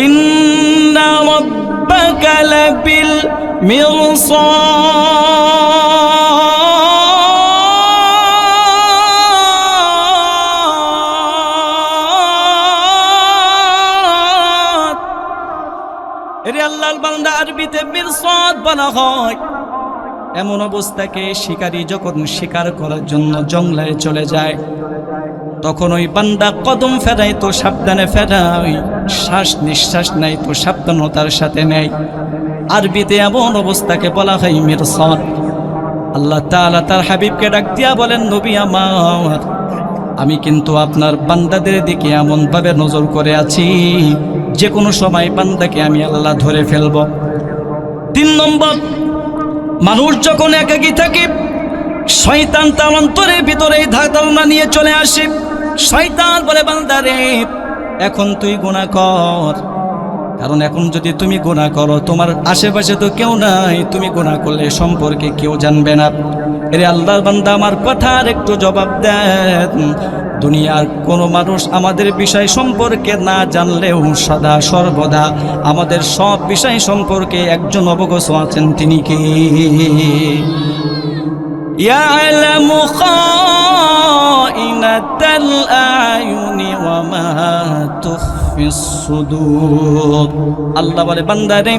ইন্না রাব্বাকা লাবিল মিরসাদ। এরে আল্লাহর বান্দা, আরবিতে মিরসাদ বলা হয় এমন অবস্থাকে শিকারী যখন শিকার করার জন্য জঙ্গলে চলে যায়, তখন ওই বান্দা কদম ফেরাই তো সাবধানে ফেরাই, শ্বাস নিঃশ্বাস নাই তো সাবধানতার সাথে নেয়। আরবিতে এমন অবস্থাকে বলা হয় মিরসাদ। আল্লাহ তাআলা তার হাবিবকে ডাক দিয়া বলেন, নবী আমার, আমি কিন্তু আপনার বান্দাদের দিকে এমন ভাবে নজর করে আছি, যে কোনো সময় বান্দাকে আমি আল্লাহ ধরে ফেলব। 3 নম্বর, মানুষ যখন একাকী থাকে, শয়তান তার অন্তরের ভিতরে ধারণা নিয়ে চলে আসে। শয়তান বলে, বান্দারে এখন তুই গুনাহ কর, কারণ এখন যদি তুমি গুনাহ করো তোমার আশেপাশে তো কেউ নাই, তুমি গুনাহ করলে সম্পর্কে কেউ জানবে না। এরে আল্লাহর বান্দা, আমার কথার একটু জবাব দেন। দুনিয়ার কোনো মানুষ আমাদের বিষয় সম্পর্কে না জানলেও সদা সর্বদা আমাদের সব বিষয় সম্পর্কে একজন অবগত আছেন, তিনি কে? ইয়ালামু খাইনাতাল আয়ুনি ওয়া মা তুখফিস সুদূর। আল্লাহ বলে, বান্দারে,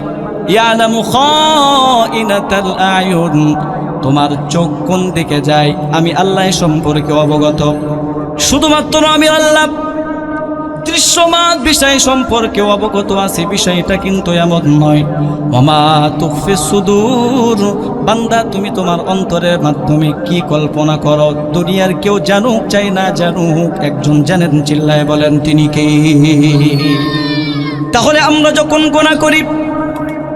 ইয়ালামু খাইনাতাল আয়ুন, তোমার চোখ কোন দিকে যায় আমি আল্লাহ সম্পর্কে অবগত। শুধুমাত্র আমি আল্লাহ দৃশ্যমান বিষয় সম্পর্কে অবগত আছে, বিষয়টা কিন্তু এমন নয়। ওয়া মা তুখফিস সুদূর, বান্দা তুমি তোমার অন্তরের মাধ্যমে কি কল্পনা করো দুনিয়ার কেউ জানুক চাই না জানুক, একজন জানেন, চিল্লায় বলেন তিনি কে? তাহলে আমরা যখন গুনাহ করি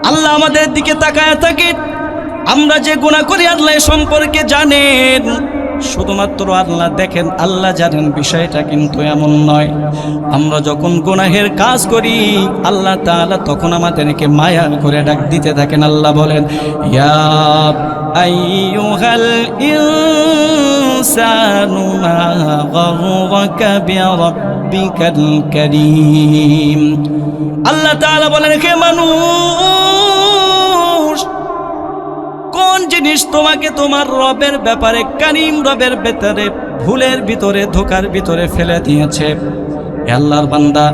আল্লাহ আমাদের দিকে তাকায় থাকে, আমরা যে গুনাহ করি আল্লাহ সম্পর্কে জানেন। শুধুমাত্র আল্লাহ দেখেন, আল্লাহ জানেন, বিষয়টা কিন্তু এমন নয়। আমরা যখন গুনাহের কাজ করি আল্লাহ তাআলা তখন আমাদেরকে মায়া করে ডাক দিতে থাকেন। আল্লাহ বলেন, ইয়া আইয়ুহাল ইনসানু মা গাররাকা বিরাব্বিকাল কারীম। আল্লাহ তাআলা বলেন, হে মানুষ, কোন জিনিস তোমাকে তোমার রবের ব্যাপারে, কারীম রবের ভেতরে, ভুলের ভিতরে, ধোকার ভিতরে ফেলে দিয়েছে? আল্লাহর বান্দা,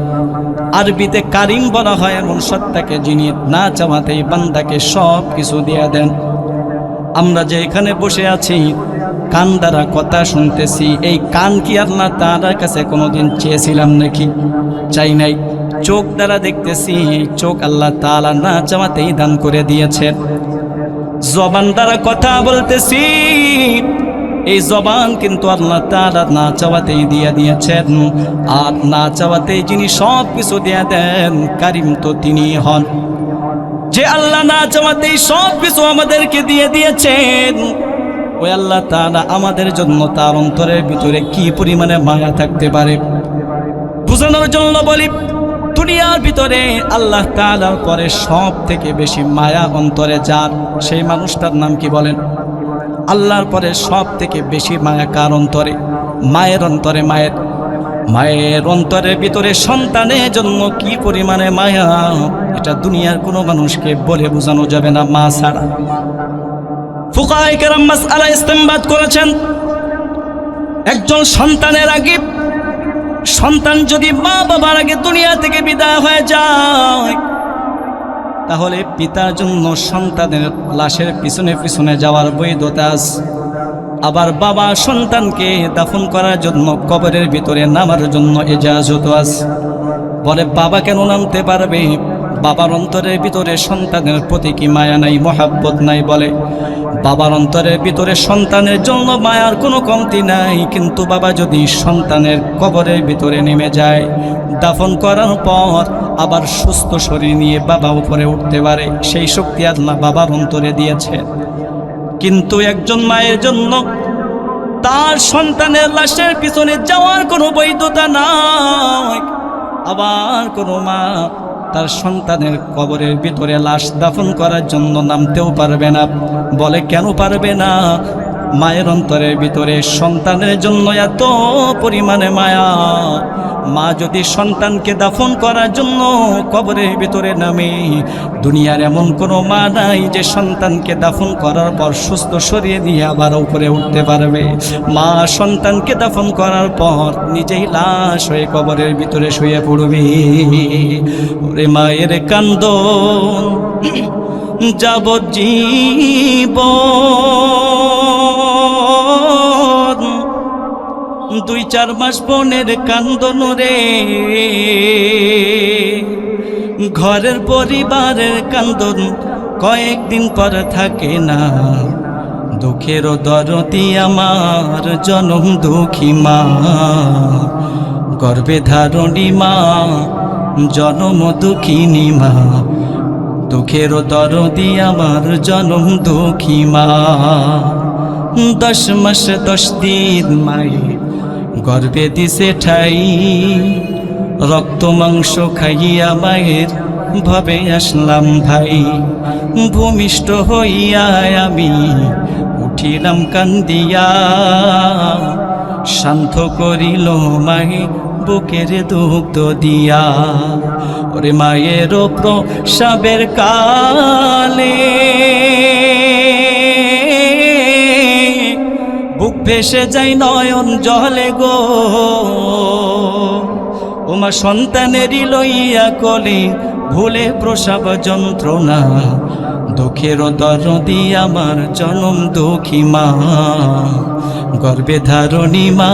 আরবিতে কারীম বলা হয় এমন সত্তাকে যিনি না চাওয়াতেই বান্দাকে সব কিছু দিয়ে দেন। আমরা যে এখানে বসে আছি, কান দ্বারা কথা শুনতেছি, এই কান কি আল্লাহ তাআলার কাছে কোনোদিন চেয়েছিলাম নাকি? চাই নাই। চোখ দ্বারা দেখতেছি, চোখ আল্লাহ তাআলা না চাওয়াতেই দান করে দিয়েছেন। জবান দ্বারা কথা বলতেছি, এই জবান কিন্তু আল্লাহ তাআলা না চাওয়াতেই দিয়ে দিয়েছেন। আর না চাওয়াতেই যিনি সব কিছু দিয়ে দেন, কারীম তো তিনি হন। যে আল্লাহ না চাওয়াতেই সব কিছু আমাদেরকে দিয়ে দিয়েছেন, ওই আল্লাহ তাআলা আমাদের জন্য তার অন্তরের ভিতরে কি পরিমাণে মায়া থাকতে পারে বোঝানোর জন্য বলি, দুনিয়ার ভিতরে আল্লাহ তাআলার পরে সব থেকে বেশি মায়া অন্তরে যার, সেই মানুষটার নাম কি বলেন? আল্লাহর পরে সব থেকে বেশি মায়া কার অন্তরে? মায়ের অন্তরে। মায়ের অন্তরের ভিতরে সন্তানের জন্য কি পরিমাণে মায়া, এটা দুনিয়ার কোনো মানুষকে বলে বোঝানো যাবে না, মা ছাড়া। ফুকাহায়ে কেরাম মাসআলা ইস্তেমবাদ করেছেন, একজন সন্তানের আগে, সন্তান যদি মা বাবার আগে দুনিয়া থেকে বিদায় হয়ে যায়, তাহলে পিতার জন্য সন্তানের লাশের পিছনে পিছনে যাওয়ার বৈধতা আছে। আবার বাবা সন্তানকে দাফন করার জন্য কবরের ভিতরে নামার জন্য ইজাজত আছে। বলে, বাবা কেন নামতে পারবে? বাবার অন্তরের ভিতরে সন্তানের প্রতি কি মায়া নাই, মহাব্বত নাই? বলে, বাবার অন্তরের ভিতরে সন্তানের জন্য মায়ার কোনো কমতি নাই, কিন্তু বাবা যদি সন্তানের কবরের ভিতরে নেমে যায়, দাফন করার পর আবার সুস্থ শরীর নিয়ে বাবা উপরে উঠতে পারে, সেই শক্তি আল্লাহ বাবার অন্তরে দিয়েছে। কিন্তু একজন মায়ের জন্য তার সন্তানের লাশের পিছনে যাওয়ার কোনো বৈধতা নাই। আবার কোনো মা তার সন্তানের কবরের ভিতরে লাশ দাফন করার জন্য নামতেও পারবে না। বলে, কেন পারবে না? মায়ের অন্তরের ভিতরে সন্তানের জন্য এত পরিমাণে মায়া, মা যদি সন্তানকে দাফন করার জন্য কবরের ভিতরে নামে, দুনিয়ার এমন কোনো মা নাই যে সন্তানকে দাফন করার পর সুস্থ সরিয়ে দিয়ে আবার উপরে উঠতে পারবে। মা সন্তানকে দাফন করার পর নিজেই লাশ হয়ে কবরের ভিতরে শুয়ে পড়বে। ওরে মায়ের কান্দন যাবজ্জীবন, 2-4 মাস বোনের কান্দন রে, ঘরের পরিবারের কান্দন কয়েকদিন পর থাকে না। দুঃখের দরদি আমার জনম দুঃখী মা, গর্ভে ধারণী মা জনম দুঃখিনী মা, দুঃখের দরদি আমার জনম দুঃখী মা। 10 মাস 10 দিন মায়ের গর্ভে দিছে ঠাই, রক্ত মাংস খাইয়া মায়ের ভাবে আসলাম ভাই। ভূমিষ্ঠ হইয়া আমি উঠিলাম কান্দিয়া, শান্ত করিল মায়ে বুকের দুগ্ধ দিয়া। ওরে মায়ের প্রসাবের কালে বুক ভেসে যাই নয়ন জলে গো, ওমা সন্তানেরই লইয়া কোলে ভুলে প্রসব যন্ত্রণা। দুঃখের দরদি আমার জনম দুঃখী মা, গর্ভে ধারণী মা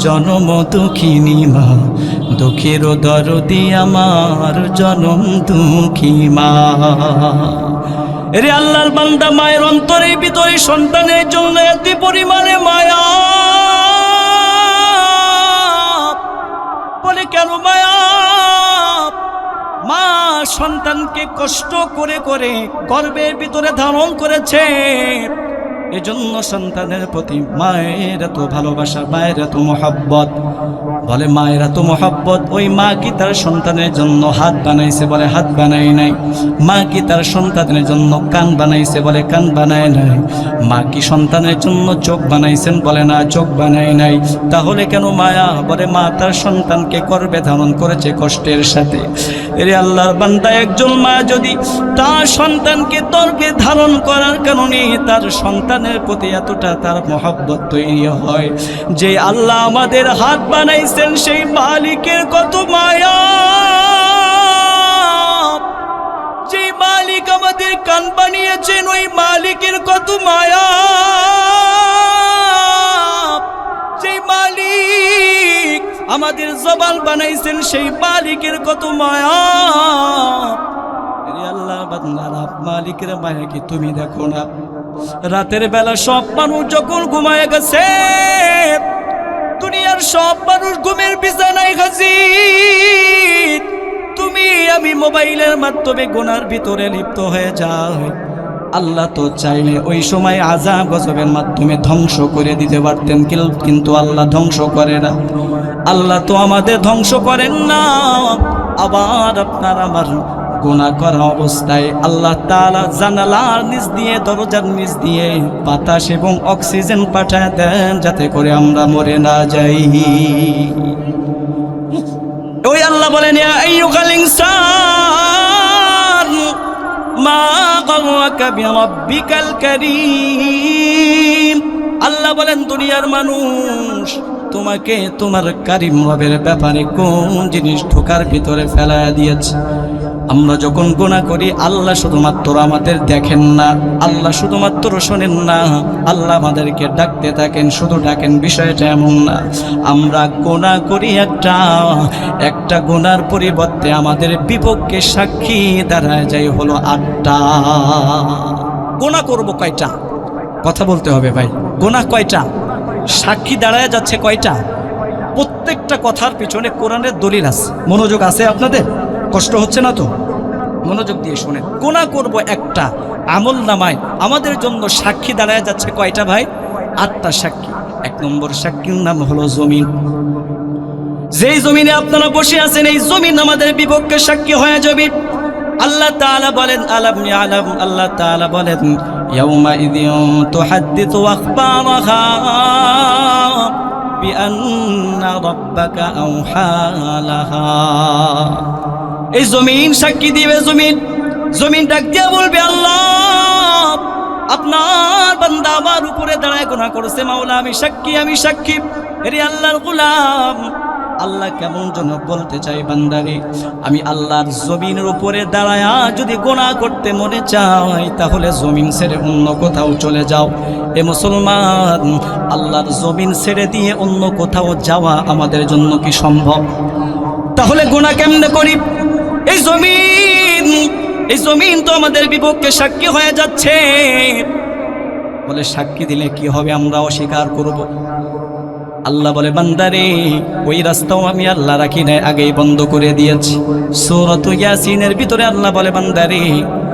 জনম দুঃখিনী মা, দুঃখের দরদি আমার জনম দুঃখী মা। এরে আল্লাহর বান্দা, মায়ের অন্তরের ভিতরে সন্তানের জন্য এত পরিমাণে মায়া, বলে কেন মায়া? মা সন্তানকে কষ্ট করে করে গর্ভের ভিতরে ধারণ করেছে, এজন্য সন্তানের প্রতি মায়ের এত ভালোবাসা, মায়ের এত মহব্বত। বলে মায়ের এত মহব্বত, ওই মা কি তার সন্তানের জন্য হাত বানাইছে? বলে হাত বানাই নাই। মা কি তার সন্তানের জন্য কান বানাইছে? বলে কান বানায় নাই। মা কি সন্তানের জন্য চোখ বানাইছেন? বলে না, চোখ বানাই নাই। তাহলে কেন মায়া? বলে মা তার সন্তানকে গর্ভে ধারণ করেছে কষ্টের সাথে। এরে আল্লাহর বান্দা, একজন মা যদি তার সন্তানকে গর্ভে ধারণ করার কারণে তার সন্তানের প্রতি এতটা তার মহব্বত তৈরি হয়, যে আল্লাহ আমাদের হাত বানাইছেন সেই মালিকের কত মায়া, যে মালিক আমাদের কান বানিয়েছেন ওই মালিকের কত মায়া, যে মালিক আমাদের জবান বানাইছেন সেই মালিকের কত মায়া। আল্লাহ বান্দারা, মালিকের মায়া কি তুমি দেখো না? রাতের বেলা সব মানুষ যখন ঘুমায় গেছে, দুনিয়ার সব মানুষ ঘুমের বিছানায় হাজির, তুমি আমি মোবাইলের মাধ্যমে গুনার ভিতরে লিপ্ত হয়ে যায়। আল্লাহ তো চাইলে ওই সময় আযাব গজবের মাধ্যমে ধ্বংস করে দিতে পারতেন, কিন্তু আল্লাহ ধ্বংস করে না। আল্লাহ তো আমাদের ধ্বংস করেন না। আবার আপনার আমার গুনাহ করা অবস্থায় আল্লাহ তাআলা জানালার নিচ দিয়ে, দরজার নিচ দিয়ে বাতাস এবং অক্সিজেন পাঠায় দেন, যাতে করে আমরা মরে না যাই। ওই আল্লাহ বলেন, ইয়া আইয়ুহাল ইনসান মা গাররাকা বিরাব্বিকাল কারীম। আল্লাহ বলেন, দুনিয়ার মানুষ, তোমাকে তোমার কারীম রবের ব্যাপারে কোন জিনিস ঢোকার ভিতরে ফেলায়া দিয়েছে? আমরা যখন গুনাহ করি, আল্লাহ শুধুমাত্র আমাদের দেখেন না, আল্লাহ শুধুমাত্র শোনেন না, আল্লাহ আমাদেরকে ডাকতে থাকেন, শুধু ডাকেন বিষয়টা এমন না। আমরা গুনাহ করি একটা গুনার পরিবর্তে আমাদের বিপক্ষে সাক্ষী দাঁড়ায় যায় হলো 8টা। গুনাহ করব কয়টা? কথা বলতে হবে ভাই। গুনাহ কয়টা? সাক্ষী দাঁড়ায় যাচ্ছে কয়টা? প্রত্যেকটা কথার পিছনে কোরআনের দলিল আছে। মনোযোগ আছে আপনাদের? কষ্ট হচ্ছে না তো? মনোযোগ দিয়ে শুনেন। গুনাহ করব একটা, আমল নামায় আমাদের জন্য সাক্ষী দাঁড়ায় যাচ্ছে কয়টা ভাই? 8টা সাক্ষী। 1 নম্বর সাক্ষীর নাম হলো জমিন। যেই জমিনে আপনারা বসে আছেন, এই জমিন আমাদের বিপক্ষে সাক্ষী হয়ে যাবে। আল্লাহ তাআলা বলেন, আলাম ইয়ালাম, আল্লাহ তাআলা বলেন, ইয়াউমাইযিন তুহাদ্দিসু আখবারাহা বিআন্না রাব্বাকা আওহা লাহা। এই জমিন সাক্ষী দিবে, জমিন ডাক দিয়া বলবে, আল্লাহ আপনার বান্দা আমার উপরে দাঁড়ায় গুনাহ করেছে, মাওলা আমি সাক্ষী। এরে আল্লাহর গোলাম, আল্লাহ কেমন যেন বলতে চাই, বান্দারে আমি আল্লাহর জমিনের উপরে দাঁড়ায় যদি গুনাহ করতে মনে চাই তাহলে জমিন ছেড়ে অন্য কোথাও চলে যাও। এ মুসলমান, আল্লাহর জমিন ছেড়ে দিয়ে অন্য কোথাও যাওয়া আমাদের জন্য কি সম্ভব? তাহলে গুনাহ কেমনে করি? এই জমিন তো আমাদের বিপক্ষে সাক্ষী হয়ে যাচ্ছে। বলে সাক্ষী দিলে কি হবে? আমরা অস্বীকার করব। আল্লাহ বলে, বান্দারে ওই রাস্তাও আমি আল্লাহ রাখি নাই, আগেই বন্ধ করে দিয়েছি। সূরা ইয়াসিনের ভিতরে আল্লাহ বলে, বান্দারে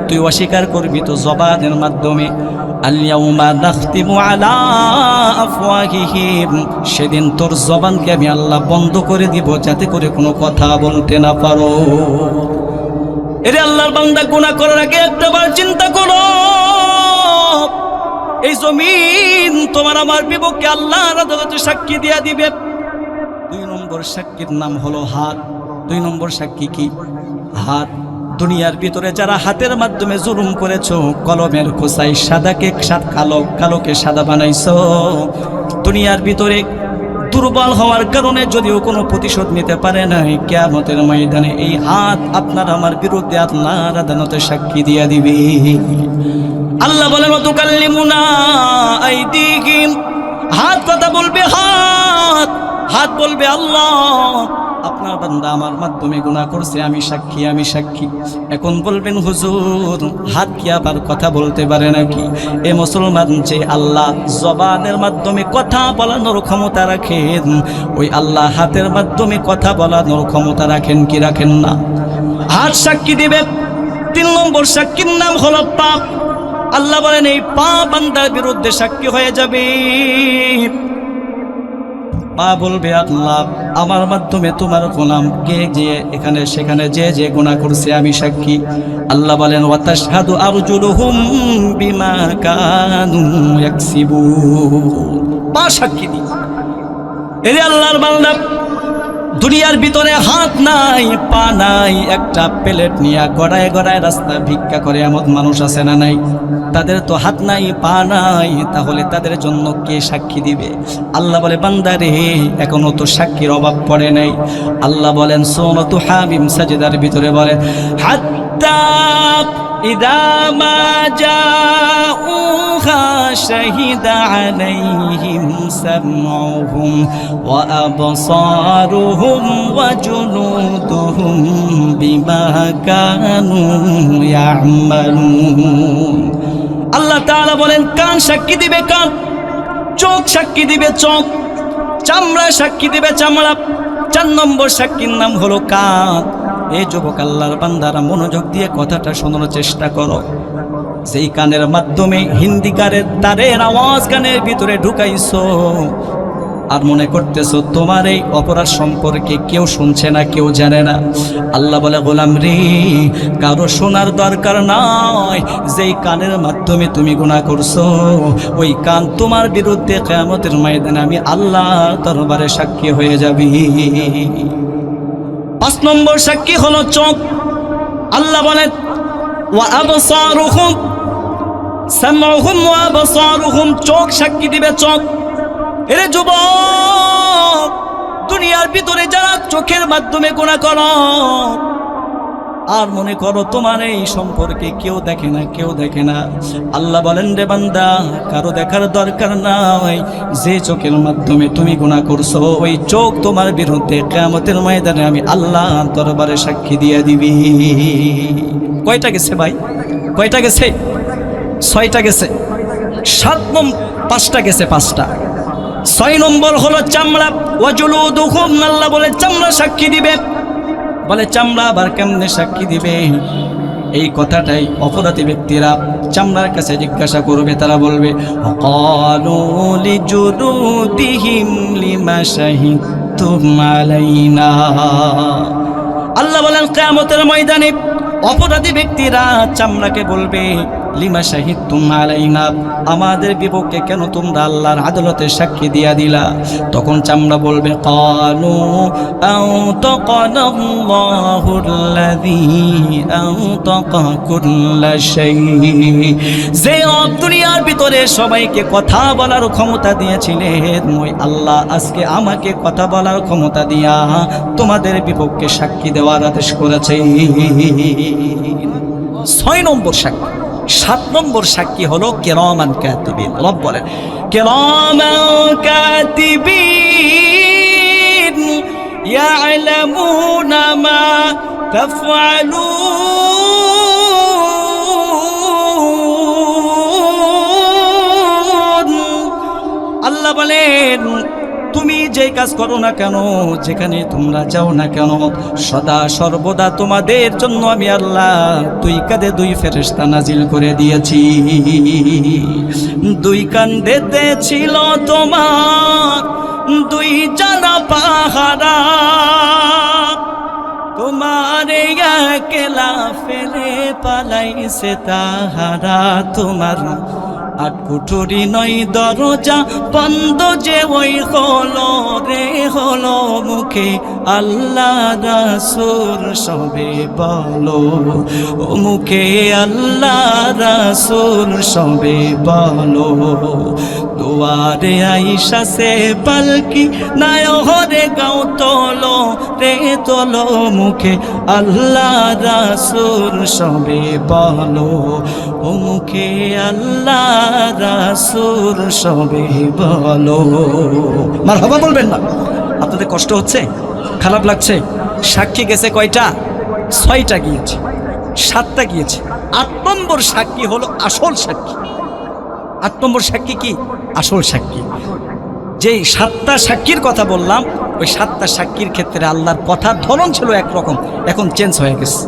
তুই অস্বীকার করবি তো জবানের মাধ্যমে। আল-ইয়াউমা নাখতিমু আলা আফওয়াহিহিম, সেদিন তোর জবানকে আমি আল্লাহ বন্ধ করে দিব যাতে করে কোনো কথা বলতে না পারো। এরে আল্লাহর বান্দা, গুনাহ করার আগে একটাবার চিন্তা করো, এই জমিন তোমার আমার বিপক্ষে আল্লাহর আদালতে সাক্ষী দিয়া দিবে। 2 নম্বর সাক্ষীর নাম হলো হাত। 2 নম্বর সাক্ষী কি? হাত। দুনিয়ার ভিতরে যারা হাতের মাধ্যমে জুলুম করেছো, কলমের খোঁচায় সাদাকে কালোকে সাদা বানাইছো, দুনিয়ার ভিতরে দুর্বল হওয়ার কারণে যদিও কোনো প্রতিশোধ নিতে পারে নাই, কিয়ামতের ময়দানে এই হাত আপনার আমার বিরুদ্ধে আল্লাহর আদালতে সাক্ষী দিয়া দিবে। আল্লাহ বলেন, তুকাল্লিমুনা আইদিহিম, হাত কথা বলবে, হাত বলবে, আল্লাহ আপনার বান্দা আমার মাধ্যমে গুনাহ করছে, আমি সাক্ষী। এখন বলবেন, হুজুর হাত কি আবার কথা বলতে পারে নাকি? এ মুসলমান, যে আল্লাহ জবানের মাধ্যমে কথা বলানোর ক্ষমতা রাখেন, ওই আল্লাহ হাতের মাধ্যমে কথা বলানোর ক্ষমতা রাখেন কি রাখেন না? হাত সাক্ষী দিবে। 3 নম্বর সাক্ষীর নাম হলো পাপ। আল্লাহ বলেন, এই পাপ বান্দার বিরুদ্ধে সাক্ষী হয়ে যাবে। পা বলবে, আল্লাহ আমার মাধ্যমে তোমার গোলাম কে যে এখানে সেখানে যে গুনাহ করছে আমি সাক্ষী। আল্লাহ বলেন, ওয়া তাশহাদু আরজুলুহুম বিমা কানু ইয়াকসিবুন, পা সাক্ষী দি। এরে আল্লাহর বান্দা, দুনিয়ার ভিতরে হাত নাই, পা নাই, একটা প্লেট নিয়ে গড়ায় রাস্তা ভিক্ষা করে এমন মানুষ আছে না নাই? তাদের তো হাত নাই, পা নাই, তাহলে তাদের জন্য কে সাক্ষী দিবে? আল্লাহ বলে, বান্দারে এখনো তো সাক্ষীর অভাব পড়ে নাই। আল্লাহ বলেন সূরাতু হামিম সাজদার ভিতরে বলেন, হাত্তা ইদা মা জাউহা শাহিদা আলাইহিম সামউহুম ওয়া আবসারুহুম ওয়া জুলুদুহুম বিমা কানু ইয়ামালুন। আল্লাহ তাআলা বলেন, কান সাক্ষী দিবে কান, চোখ সাক্ষী দিবে চোখ, চামড়া সাক্ষী দিবে চামড়া। 4 নম্বর সাক্ষীর নাম হলো কান। এই যুবক আল্লাহর বান্দারা মনোযোগ দিয়ে কথাটা শোনার চেষ্টা করো। যেই কানের মাধ্যমে হিন্দিকারের তারের আওয়াজ কানের ভিতরে ঢুকাইছো, আর মনে করতেছো তোমার এই অপরাধ সম্পর্কে কেউ শুনছে না, কেউ জানে না। আল্লাহ বলে, গোলাম রে, কারো শোনার দরকার নাই। যেই কানের মাধ্যমে তুমি গুনাহ করছো, ওই কান তোমার বিরুদ্ধে কিয়ামতের ময়দানে আমি আল্লাহর দরবারে সাক্ষী হয়ে যাবে। 5 নম্বর সাক্ষী হলো চোখ। আল্লাহ বলেন, ওয়া আবসারুহুম সামউহুম ওয়া আবসারুহুম, চোখ সাক্ষী দিবে চোখ। এরে যুবক, দুনিয়ার ভিতরে যারা চোখের মাধ্যমে গুনাহ করো, আর মনে করো তোমার এই সম্পর্কে কেউ দেখে না, আল্লাহ বলেন, রে বান্দা, কারো দেখার দরকার নাই। যে চোখের মাধ্যমে তুমি গুনাহ করছো, ওই চোখ তোমার বিরুদ্ধে কিয়ামতের ময়দানে আমি আল্লাহ দরবারে সাক্ষী দিয়ে দিবি। কয়টা গেছে ভাই? কয়টা গেছে? 6টা গেছে। 5টা গেছে, 5টা। 6 নম্বর হলো চামড়া। ওয়াজুলুদুহুম, আল্লাহ বলে চামড়া সাক্ষী দিবে। বলে, চামড়া আবার কেমনে সাক্ষী দিবে? এই কথাটাই অপরাধী ব্যক্তিরা চামড়ার কাছে জিজ্ঞাসা করবে। তারা বলবে, ক্বালু লিজুলুদিহিম লিমা শাহিদতুম আলাইনা। আল্লাহ বলেন, কিয়ামতের ময়দানে অপরাধী ব্যক্তিরা চামড়াকে বলবে, লিমা শাহিদতুম আলাইনা, আমাদের বিপক্ষে কেন তোমরা আল্লাহর আদালতে সাক্ষী দিয়া দিলা? তখন চামড়া বলবে ক্বালু আনতাকানাল্লাহুল্লাযী আনতাকা কুল্লা শাই, যে দুনিয়ার ভিতরে সবাইকে কথা বলার ক্ষমতা দিয়েছিলেন, ওই আল্লাহ আজকে আমাকে কথা বলার ক্ষমতা দিয়া তোমাদের বিপক্ষে সাক্ষী দেওয়ার আদেশ করেছে। 6 নম্বর সাক্ষী। 7 নম্বর সাক্ষী হলো কিরামান কাতিবিন। রব বলেন কিরামান কাতিবিন ইয়ালামুনা মা তাফআলুন। আল্লাহ বলেন তুমি যে কাজ করো না কেন, যেখানে তোমরা যাও না কেন, সদা সর্বদা তোমাদের জন্য আমি আল্লাহ 2 কাঁধে 2 ফেরেশতা নাজিল করে দিয়েছি। 2 কাঁধেতে ছিল তোমার 2 জানা পাহারা, তোমার একলা ফেলে পালাইছে তাহারা, তোমার 8 কুঠুরি 9 দরজা বন্ধ যে ওই হলো রে হলো, মুখে আল্লাহ রাসূল সবে বলো, ও মুখে আল্লাহ রাসূল সবে বলো, দুয়ারে আইসা সে পালকি নায়রে গাও তোলো রে তোলো, মুখে আল্লাহ রাসূল সবে বলো, ও মুখে আল্লাহ রাসূল সবে বলো। মারহাবা বলবেন না? আপনাদের কষ্ট হচ্ছে, খারাপ লাগছে? সাক্ষী গেছে কয়টা? 6টা গিয়েছে, 7টা গিয়েছে। 8 নম্বর সাক্ষী হলো আসল সাক্ষী। 8 নম্বর সাক্ষী কি? আসল সাক্ষী। যেই 7টা সাক্ষীর কথা বললাম, ওই 7টা সাক্ষীর ক্ষেত্রে আল্লাহর কথার ধরন ছিল একরকম, এখন চেঞ্জ হয়ে গেছে।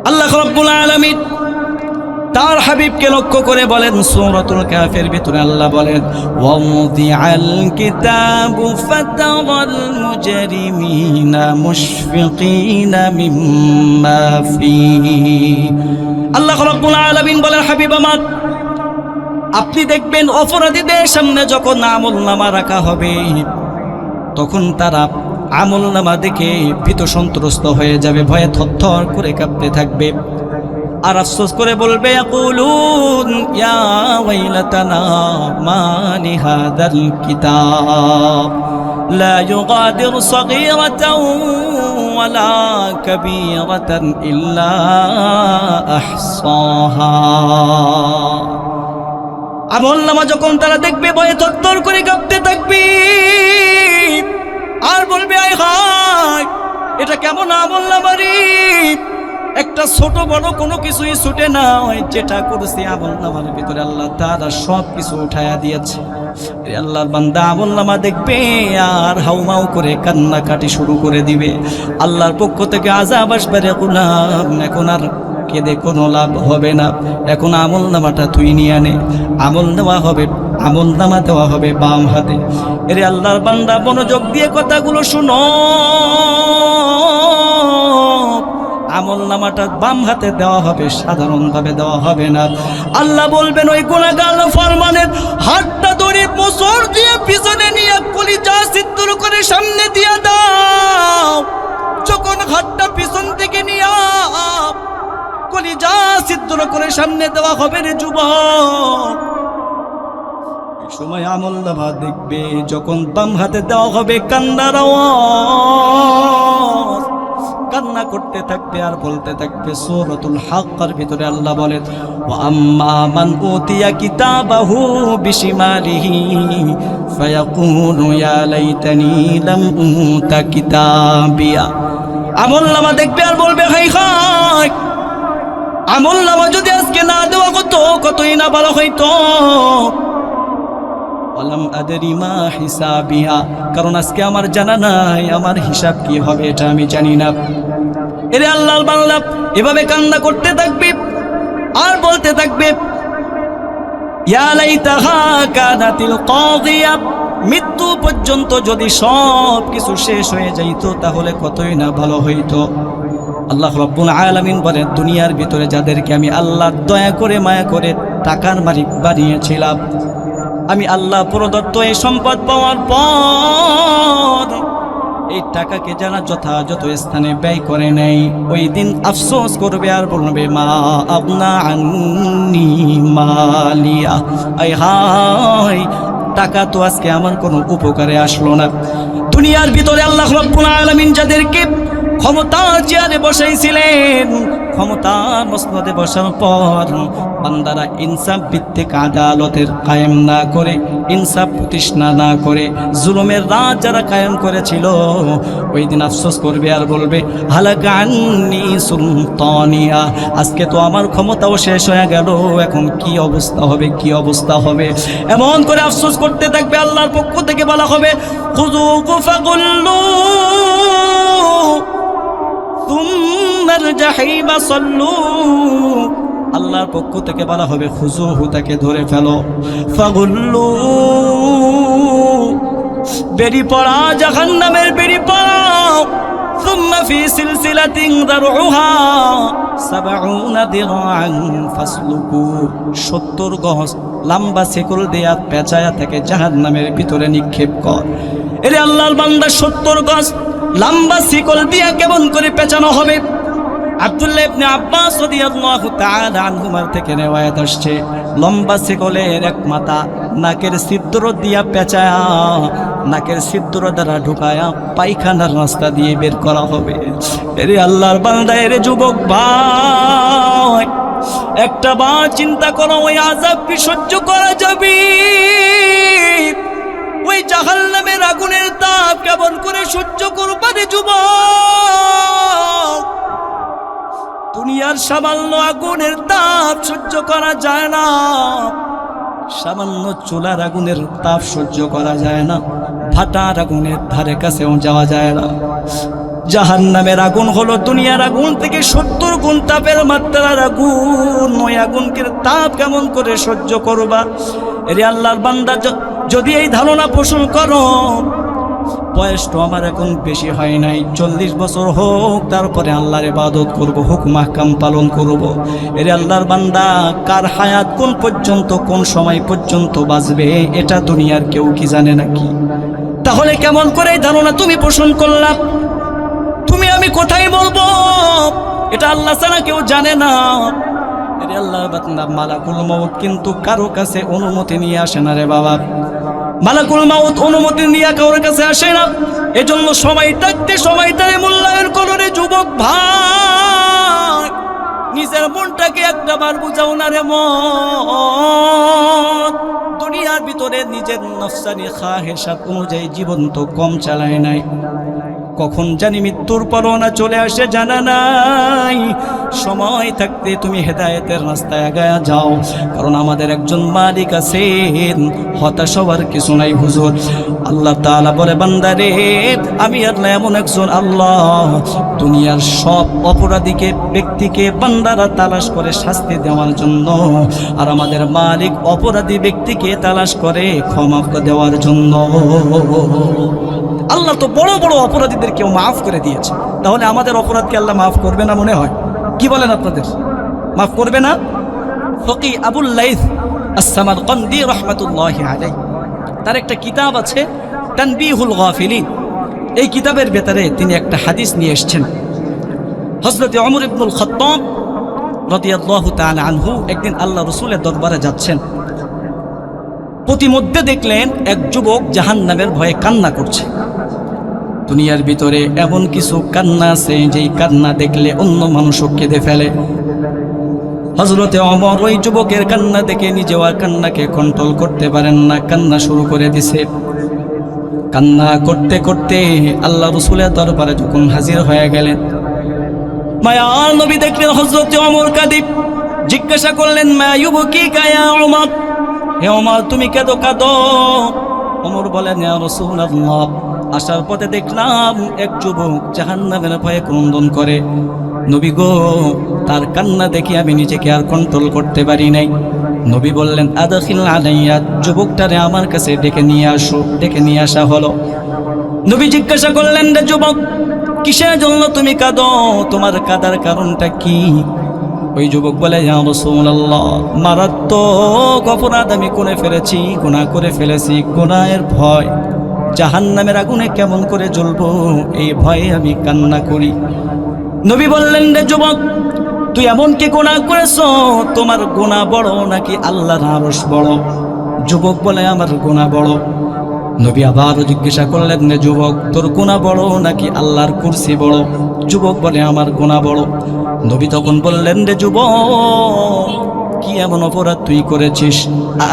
আল্লাহ রাব্বুল আলামিন তার হাবিবকে লক্ষ্য করে বলেন সূরাতুল কাফের ভিতরে আল্লাহ বলেন ওয়াউদিআল কিতাবু ফাতারাল মুজরিমিনা মুশফিকিনা মিম্মা ফীহি। আল্লাহ রাব্বুল আলামিন বলেন হাবিব আমার, আপনি দেখবেন অপরাধীদের সামনে যখন আমলনামা রাখা হবে, তখন তারা আমলনামা দেখে ভীত সন্ত্রস্ত হয়ে যাবে, ভয়ে থরথর করে কাঁপতে থাকবে, আর আফসোস করে বলবে ইয়াকুলুন ইয়া ওয়াইলাতানা মা লিহাদাল কিতাব লা ইউগাদিরু সগীরাতাও ওয়ালা কাবীরাতান ইল্লা আহসাহা। আমলনামা যখন তারা দেখবে ভয়ে থরথর করে কাঁপতে থাকবে, আর বলবে আয় হায় এটা কেমন আমলনামা রে, একটা ছোট বড় কোনো কিছুই ছুটে না, যেটা করছি আমলনামার ভিতরে আল্লাহ তাআলা সব কিছু উঠায়া দিয়েছে। আল্লাহর বান্দা আমলনামা দেখবে আর হাউমাউ করে কান্নাকাটি শুরু করে দিবে। আল্লাহর পক্ষ থেকে আযাব আসবে, রে গোলাম এখন আর কেঁদে কোনো লাভ হবে না, এখন আমলনামাটা তুই নিয়ে আনে। আমলনামা হবে, আমলনামা দেওয়া হবে বাম হাতে। এরে আল্লাহর বান্দা মনোযোগ দিয়ে কথাগুলো শুনো, আমলনামাটা বাম হাতে দেওয়া হবে, সাধারণভাবে দেওয়া হবে না। আল্লাহ বলবেন ওই গুনাহগার ফরমানের হাতটা ধরে মোচড় দিয়ে পিছনে নিয়ে কলিজা ছিদ্র করে সামনে দিয়ে দাও। যখন হাতটা পিছন থেকে নিয়ে কলিজা ছিদ্র করে সামনে দেওয়া হবে রে যুবক, এই সময় আমলনামা দেখবে যখন বাম হাতে দেওয়া হবে কান্নার আওয়াজ, কান্না করতে থাকবে আর বলতে থাকবে। সূরাতুল হাক্কার ভিতরে আল্লাহ বলেন ওয়া আম্মা মান উতিয়া কিতাবাহু বিশিমালিহি ফায়াকুলু ইয়া লাইতানি লাম উতা কিতাবিয়া। আমলনামা দেখবে আর বলবে হায় হায়, আমলনামা যদি আজকে না দেওয়া হতো কতই না ভালো হইতো। ওয়ালাম আদরি মা হিসাবিহা, কারণ আজকে আমার জানা নাই আমার হিসাব কি হবে, এটা আমি জানি না। এরে আল্লাহর বান্দা এভাবে কান্না করতে থাকবে আর বলতে থাকবে ইয়া লাইতাহা কানাতিল কাদিয়া, মৃত্যু পর্যন্ত যদি সব কিছু শেষ হয়ে যাইতো তাহলে কতই না ভালো হইতো। আল্লাহ রাব্বুল আলামিন বলে, দুনিয়ার ভিতরে যাদেরকে আমি আল্লাহ দয়া করে মায়া করে টাকার মালিক বানিয়েছিলাম, আমি আল্লাহ প্রদত্ত এই সম্পদ পাওয়ার পর এই টাকাকে যারা যথাযথ স্থানে ব্যয় করে নেই, ওই দিন আফসোস করবে আর বলবে, মা আবনা আন্নি মালিয়া, আয় হায়, টাকা তো আজকে আমার কোনো উপকারে আসলো না। দুনিয়ার ভিতরে আল্লাহ রাব্বুল আলামিন যাদেরকে ক্ষমতার চেয়ারে বসাইছিলেন, ক্ষমতার মসনদে বসার পর বান্দারা ইনসাফ ভিত্তিক আদালতের কায়েম না করে, ইনসাফ প্রতিষ্ঠা না করে জুলুমের রাজ যারা কায়েম করেছিল, ওই দিন আফসোস করবে আর বলবে, হালাকা আন্নি সুলতানিয়া, আজকে তো আমার ক্ষমতাও শেষ হয়ে গেল, এখন কি অবস্থা হবে, কি অবস্থা হবে। এমন করে আফসোস করতে থাকবে। আল্লাহর পক্ষ থেকে বলা হবে, খুযূহু ফাগুল্লু তুম্মাল জাহিমা সাল্লু, আল্লাহর পক্ষ থেকে বলা হবে, খুযূহু, তাকে ধরে ফেলো, ফাগুল্লু, বেরি পড়া, জাহান্নামের বেরি পড়াও, সুম্মা ফি সিলসিলাতিন দারউহা ৭০ দিরাআন ফাসলুকু, ৭০ গজ লম্বা শিকল দিয়া পেঁচায়া থেকে জাহান্নামের ভিতরে নিক্ষেপ কর। এরে আল্লাহর বান্দা, ৭০ গজ লম্বা শিকল দিয়া কেমন করে পেঁচানো হবে? আব্দুল্লাহ ইবনে আব্বাস রাদিয়াল্লাহু তাআলা আনহুমার থেকে রিওয়ায়াত আসছে, লম্বা শিকলের এক মাথা নাকের ছিদ্র দিয়া পেঁচায়া, নাকের ছিদ্র দ্বারা ঢুকায়া পায়খানার রাস্তা দিয়ে বের করা হবে। এরে আল্লাহর বান্দা, এরে যুবক ভাই, একটা বার চিন্তা করো, ওই আযাব কি সহ্য করা যাবে? ওই জাহান্নামের আগুনের তাপ কেমন করে সহ্য করবা রে যুবক? দুনিয়ার সামান্য আগুনের তাপ সহ্য করা যায় না, সামান্য চুলার আগুনের তাপ সহ্য করা যায় না, ভাটার আগুনের ধারে কাছেও যাওয়া যায় না। জাহান্নামের আগুন হলো দুনিয়ার আগুন থেকে ৭০ গুণ তাপের মাত্রার আগুন। ওই আগুনকে তাপ কেমন করে সহ্য করবা? এরে আল্লাহর বান্দা, যদি এই ধারণা পোষণ করো, বয়স তো আমার এখন বেশি হয় নাই, ৪০ বছর হোক, তারপরে আল্লাহর ইবাদত করব, হুকুম আহকাম পালন করব। এরে আল্লাহর বান্দা, কার হায়াত কোন পর্যন্ত, কোন সময় পর্যন্ত বাঁচবে, এটা দুনিয়ার কেউ কি জানে নাকি? তাহলে কেমন করে এই ধারণা তুমি পোষণ করলাম? তুমি আমি কোথায় বলবো? এটা আল্লাহ ছাড়া কেউ জানে না। এরে আল্লাহর বান্দা, মালাকুল মউত কিন্তু কারো কাছে অনুমতি নিয়ে আসে না রে বাবা। মালাকুল মাউত অনুমতি নিয়ে কারোর কাছে আসে না। এজন্য সময় থাকতে সময়টারে মূল্যায়ন করো রে যুবক ভাই। নিজের মনটাকে একটা বার বুঝাও না রে মন। দুনিয়ার ভিতরে নিজের নফসানি খাহেসাত অনুযায়ী জীবন তো কম চালায় নাই, কখন জানি মৃত্যুর পরোয়ানা চলে আসে জানা নাই। সময় থাকতে তুমি হেদায়েতের রাস্তায় আগায়া যাও, কারণ আমাদের একজন মালিক আছেন, হতাশ হওয়ার কিছু নাই হুজুর। আল্লাহ তাআলা বলে, বান্দারে, আমি আল্লাহ এমন একজন আল্লাহ, দুনিয়ার সব অপরাধীকে ব্যক্তিকে বান্দারা তালাশ করে শাস্তি দেওয়ার জন্য, আর আমাদের মালিক অপরাধী ব্যক্তিকে তালাশ করে ক্ষমা দেওয়ার জন্য। আল্লাহ তো বড় বড় অপরাধীদেরকেও মাফ করে দিয়েছে, তাহলে আমাদের অপরাধকে আল্লাহ মাফ করবে না মনে হয়? কি বলেন আপনাদের, মাফ করবে না? ফকি আবুল লাইথ আস-সামারকান্দি রাহমাতুল্লাহি আলাইহি, তার একটা কিতাব আছে তানবীহুল গাফিলিন। এই কিতাবের ভেতরে তিনি একটা হাদিস নিয়ে এসেছেন। হযরত ওমর ইবনুল খাত্তাব রাদিয়াল্লাহু তাআলা আনহু একদিন আল্লাহ রাসূলের দরবারে যাচ্ছেন। প্রতিমধ্যে দেখলেন এক যুবক জাহান্নামের ভয়ে কান্না করছে। দুনিয়ার ভিতরে এমন কিছু কান্না আছে যেই কান্না দেখলে অন্য মানুষও কেঁদে ফেলে। হযরতে ওমর ওই যুবকের কান্না দেখে নিজেও আর কান্নাকে কন্ট্রোল করতে পারেন না, কান্না শুরু করে দিছে। কান্না করতে করতে আল্লাহ রাসূলের দরবারে যখন হাজির হয়ে গেলেন, মায়ার নবী দেখলেন হযরতে ওমর কাঁদে। জিজ্ঞাসা করলেন, মা ইউবকিকা ইয়া ওমর, হে ওমর তুমি কেঁদো কাঁদো? ওমর বলেন, ইয়া রাসূলুল্লাহ, আসার পথে দেখলাম এক যুবক জাহান্নামের ভয়ে ক্রন্দন করে। নবী গো, তার কান্না দেখে আমি নিজেকে আর কন্ট্রোল করতে পারি নাই। নবী বললেন, আদখিল আলাইয়া, যুবকটারে আমার কাছে ডেকে নিয়ে আসো। ডেকে নিয়ে আসা হলো। নবী জিজ্ঞাসা করলেন, রে যুবক কিসের জন্য তুমি কাঁদো, তোমার কাঁদার কারণটা কি? ওই যুবক বলে, ইয়া রাসূলুল্লাহ, মারাত্মক অপরাধ আমি করে ফেলেছি, গুনাহ করে ফেলেছি। গুনাহের ভয়, জাহান্নামের আগুনে কেমন করে জ্বলবো এই ভয়ে আমি কান্না করি। নবী বললেন, রে যুবক, তুই এমন কি গুনাহ করেছো? তোমার গুনাহ বড় নাকি আল্লাহর আরশ বড়? যুবক বলে, আমার গুনাহ বড়। নবী আবারও জিজ্ঞাসা করলেন, রে যুবক, তোর গুনাহ বড় নাকি আল্লাহর কুরসি বড়? যুবক বলে, আমার গুনাহ বড়। নবী তখন বললেন, রে যুবক, কি এমন অপরাধ তুই করেছিস?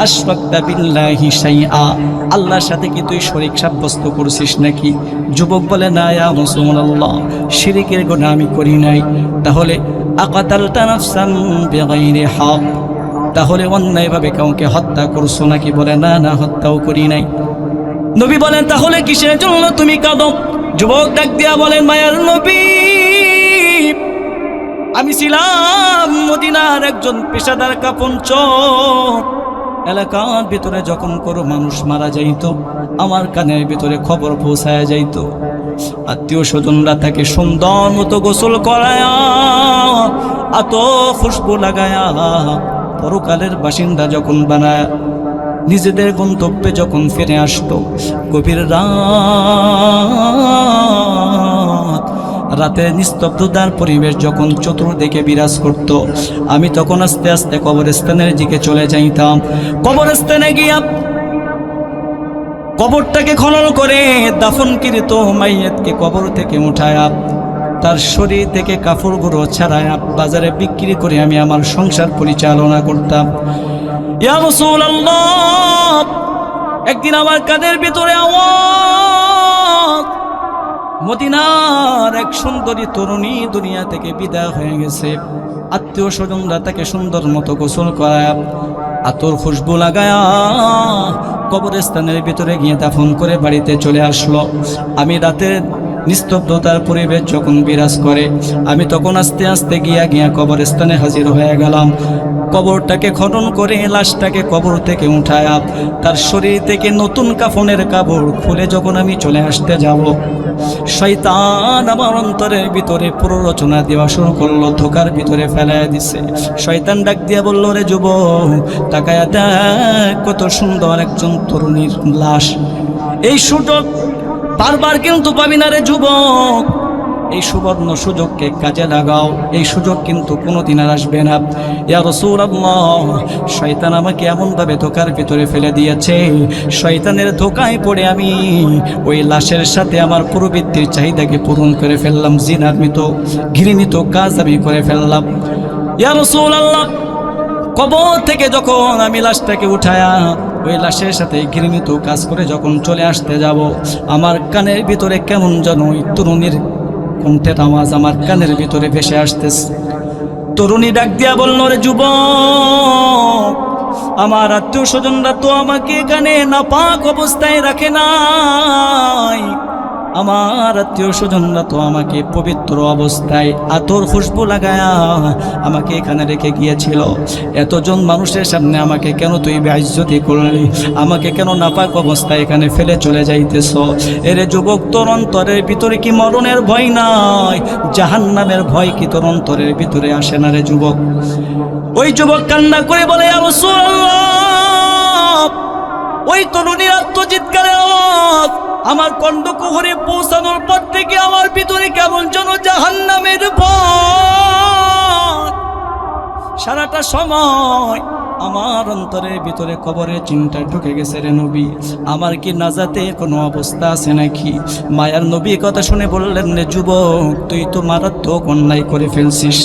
আশরাকতা বিল্লাহি শাইআ, আল্লাহর সাথে কি তুই শরীক সাব্যস্ত করছিস নাকি? যুবক বলে, না ইয়া রাসূলুল্লাহ, শিরকের গুনাহ আমি করি নাই। তাহলে আকাতালতা নাফসান বিগাইরি হক, তাহলে অন্যায়ভাবে কাউকে হত্যা করছো নাকি? বলে, না না, হত্যাও করি নাই। নবী বলেন, তাহলে কিসের জন্য তুমি কাঁদো? যুবক ডাক দিয়া বলেন, মায়ার নবী, আমি ছিলাম মদিনার একজন পেশাদার কাফন চোর। এলাকার ভিতরে যখন কোনো মানুষ মারা যাইত, আমার কানের ভিতরে খবর পৌঁছায় যাইত। আত্মীয় স্বজনরা তাকে সুন্দর মতো গোসল করায়া, এত খুশবু লাগায়া, পরকালের বাসিন্দা যখন বানায়, নিজেদের গন্তব্যে যখন ফিরে আসতো, গভীর রাতে নিস্তব্ধতার পরিবেশ যখন চতুর্দিকে বিরাজ করত, আমি তখন আস্তে আস্তে কবরস্থানের দিকে চলে যাইতাম। কবরস্থানে গিয়া কবরটাকে খনন করে দাফনকৃত মাইয়াতকে কবর থেকে উঠায়া, তার শরীর থেকে কাপড়গুলো ছাড়ায়া বাজারে বিক্রি করে আমি আমার সংসার পরিচালনা করতাম। ইয়া রাসূলুল্লাহ, একদিন আমার কানের ভিতরে আওয়াজ, মদিনার এক সুন্দরী তরুণী দুনিয়া থেকে বিদায় হয়ে গেছে। আত্মীয় স্বজনরা তাকে সুন্দর মতো গোসল করায়, আতর খুশবু লাগায়া কবরস্থানের ভিতরে গিয়ে দাফন করে বাড়িতে চলে আসলো। আমি রাতের নিস্তব্ধতার পরিবেশ যখন বিরাজ করে, আমি তখন আস্তে আস্তে গিয়া কবরস্থানে হাজির হয়ে গেলাম। কবরটাকে খনন করে লাশটাকে কবর থেকে উঠায়া, তার শরীর থেকে নতুন কাফনের কাপড় খুলে যখন আমি চলে আসতে যাব, শয়তান আমার অন্তরের ভিতরে প্ররোচনা দেওয়া শুরু করলো, ধোকার ভিতরে ফেলাইয়া দিছে। শয়তান ডাক দিয়া বলল, রে যুবক, তাকায়া দেখ কত সুন্দর একজন তরুণীর লাশ। এই সুযোগ বারবার কিন্তু পাবি না রে যুবক, এই সুবর্ণ সুযোগকে কাজে লাগাও, এই সুযোগ কিন্তু কোনোদিন আর আসবে না। ইয়া রাসূলুল্লাহ, শয়তান আমাকে এমনভাবে ধোকার ভিতরে ফেলে দিয়েছে, শয়তানের ধোকায় পড়ে আমি ওই লাশের সাথে আমার প্রবৃত্তির চাহিদাকে পূরণ করে ফেললাম, জিনার ঘৃণিত কাজ আমি করে ফেললাম। ইয়া রাসূলুল্লাহ, কবর থেকে যখন আমি লাশটাকে উঠায়া ওই লাশের সাথে ঘৃণিত কাজ করে যখন চলে আসতে যাব, আমার কানের ভিতরে কেমন যেন ওই তরুণীর কণ্ঠের আওয়াজ আমার কানের ভিতরে ভেসে আসতেছে। তরুণী ডাক দিয়া বলল, রে যুবক, আমার আত্মীয় স্বজনরা তো আমাকে এখানে নাপাক অবস্থায় রাখে নাই, আমার আত্মীয় স্বজনরা তো আমাকে পবিত্র অবস্থায় আতর খুশবু লাগায়া আমাকে এখানে রেখে গিয়েছিল। এতজন মানুষের সামনে আমাকে কেন তুই বেইজ্জতি করলি? আমাকে কেন নাপাক অবস্থায় এখানে ফেলে চলে যাইতেছ? এরে যুবক, তোর অন্তরের ভিতরে কি মরণের ভয় নাই? জাহান্নামের ভয় কি তোর অন্তরের ভিতরে আসে না রে যুবক? ওই যুবক কান্না করে বলে, ইয়া রাসূলুল্লাহ, ওই তরুণীর আত্মচিৎকারের আওয়াজ আমার কণ্ঠকুহরে পৌঁছানোর পর থেকে আমার ভিতরে কেমন যেন জাহান্নামের ভয়। সারাটা সময় আমার অন্তরের ভিতরে কবরের চিন্তা ঢুকে গেছে। রে নবী, আমার কি নাজাতে কোনো অবস্থা আছে নাকি? মায়ার নবী কথা শুনে বললেন, রে যুবক, তুই তো মারাত্মক অন্যায় করে ফেলছিস।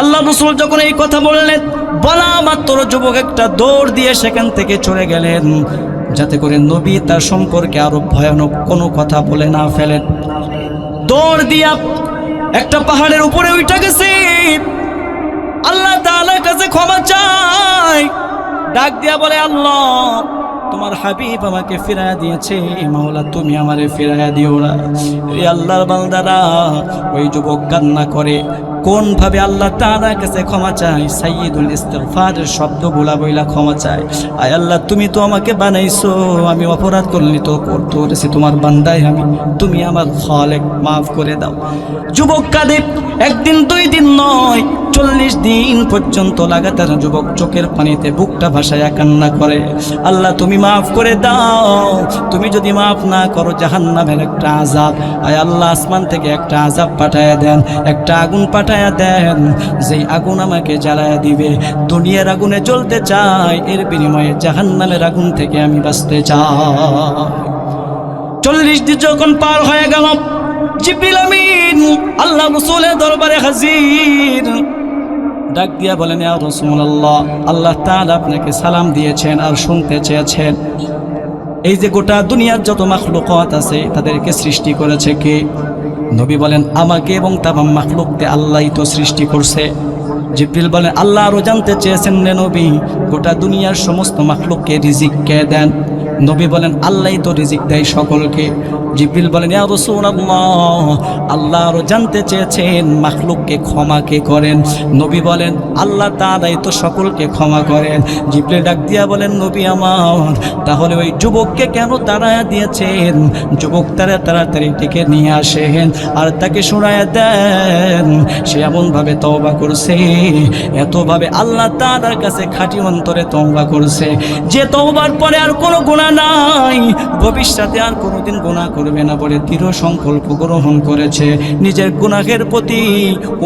আল্লাহ রাসূল যখন এই কথা বললেন, বলা মাত্র যুবক একটা দৌড় দিয়ে সেখান থেকে চলে গেলেন, যাতে করে নবী তার সম্পর্কে আরো ভয়ানক কোনো কথা বলে না ফেলেন। দৌড় দিয়া একটা পাহাড়ের উপরে উঠে গেছে, আল্লাহ তাআলার কাছে ক্ষমা চাই। ডাক দিয়া বলে, আল্লাহ, তোমার হাবিব আমাকে ফিরাইয়া দিয়েছে, মাওলা তুমি আমারে ফিরাইয়া দিও না। এই আল্লাহর বান্দারা, ওই যুবক কান্না করে কোন ভাবে আল্লাহ তাআলার কাছে ক্ষমা চায়, সাইয়্যিদুল ইস্তিগফারের শব্দগুলা বইলা ক্ষমা চায়। আয় আল্লাহ, তুমি তো আমাকে বানাইছো, আমি অপরাধ করলি তো করতে করেছি, তোমার বান্দাই আমি, তুমি আমার খালেক, মাফ করে দাও। যুবক কাঁদে, একদিন দুই দিন নয়, 40 দিন পর্যন্ত লাগাতার যুবক চোখের পানিতে বুকটা ভাসায়া কান্না করে, আল্লাহ তুমি মাফ করে দাও, তুমি যদি মাফ না করো জাহান্নামের একটা আযাব, আয় আল্লাহ আসমান থেকে একটা আযাব পাঠায়া দেন, একটা আগুন পাঠায়া দেন, যেই আগুন আমাকে জ্বালায়া দিবে। দুনিয়ার আগুনে জ্বলতে চাই, এর বিনিময়ে জাহান্নামের আগুন থেকে আমি বাঁচতে চাই। 40 দিন যখন পার হয়ে গেল, জিবরিল আমিন আল্লাহ রাসূলের দরবারে হাজির, ডাক দিয়া বলেন, ইয়া রাসূলুল্লাহ, আল্লাহ তাআলা আপনাকে সালাম দিয়েছেন আর শুনতে চেয়েছেন। এই যে গোটা দুনিয়ার যত মাখলুকাত আছে তাদেরকে সৃষ্টি করেছে কে? নবী বলেন, আমাকে এবং তামাম মাখলুককে আল্লাহই তো সৃষ্টি করছে। জিবরিল বলেন, আল্লাহ আরো জানতে চেয়েছেন রে নবী, গোটা দুনিয়ার সমস্ত মাখলুককে রিজিক কে দেন? নবী বলেন, আল্লাহই তো রিজিক দেয় সকলকে। জিবরিল বলেন, ইয়া রাসূলুল্লাহ, আল্লাহ আরো জানতে চেয়েছেন মাখলুককে ক্ষমা কে করেন? নবী বলেন, আল্লাহ তাআলাই তো সকলকে ক্ষমা করেন। জিবরিল ডাক দিয়া বলেন, নবী আমার, তাহলে ওই যুবককে কেন তাড়ায়া দিয়েছেন? যুবক তাড়াতাড়ি ডেকে নিয়ে আসেন আর তাকে শোনায়া দেন, সে এমনভাবে তওবা করছে, এতভাবে আল্লাহ তাআলার কাছে খাঁটি অন্তরে তওবা করছে, যে তওবার পরে আর কোনো গুনাহ নাই, ভবিষ্যতে আর কোনোদিন গুনাহ করবে না বলে দৃঢ় সংকল্প গ্রহণ করেছে। নিজের গুনাহের প্রতি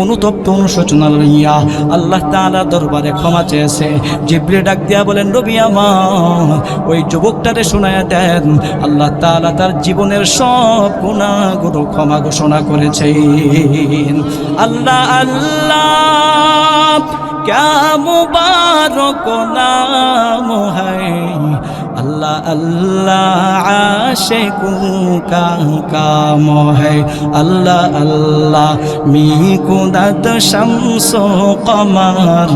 অনুতপ্ত অনুশোচনা লইয়া আল্লাহ তাআলার দরবারে ক্ষমা চেয়েছে। জিবরিল ডাক দিয়া বলেন, নবী আমার, ওই যুবকটারে শোনায়া দেন, আল্লাহ তাআলা তার জীবনের সব গুনাহগুলো ক্ষমা ঘোষণা করেছেন। আল্লাহ আল্লাহ क्या मुबारक नाम है, अल्लाह अल्लाह आशिकों का काम है, अल्लाह अल्लाह मी कुदत शम्सो कमर,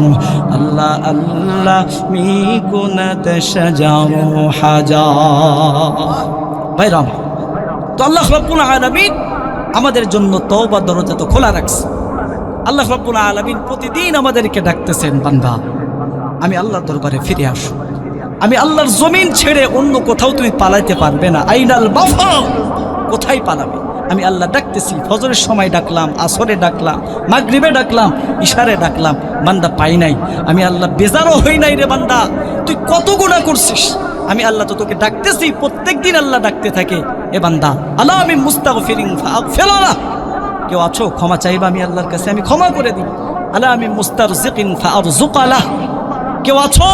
अल्लाह अल्लाह मी कुदत शजारो हाजार। भाई राम, तो अल्लाह रब्बुल आलामीन আমাদের জন্য তওবার দরজা তো খোলা রাখছে। আল্লাহ রাব্বুল আলামিন প্রতিদিন আমাদেরকে ডাকতেছেন, বান্দা আমি আল্লাহর দরবারে ফিরে আসো, আমি আল্লাহর জমিন ছেড়ে অন্য কোথাও তুমি পালাইতে পারবে না। আইনাল মাফা, কোথায় পালাবে? আমি আল্লাহ ডাকতেছি, ফজরের সময় ডাকলাম, আসরে ডাকলাম, মাগরিবে ডাকলাম, ইশারে ডাকলাম, বান্দা পাই নাই। আমি আল্লাহ বেজারও হই নাই রে বান্দা, তুই কত গুনাহ করছিস, আমি আল্লাহ তো তোকে ডাকতেছি, প্রত্যেকদিন আল্লাহ ডাকতে থাকে, এ বান্দা আল্লাহ আমি মুস্তাগফিরিন ফাগফিরলাহ, কেউ আছো ক্ষমা চাইবা, আমি আল্লাহর কাছে আমি ক্ষমা করে দিব। আল্লাহ আমি মুস্তারজিকিন ফারজুকালাহ, কেউ আছো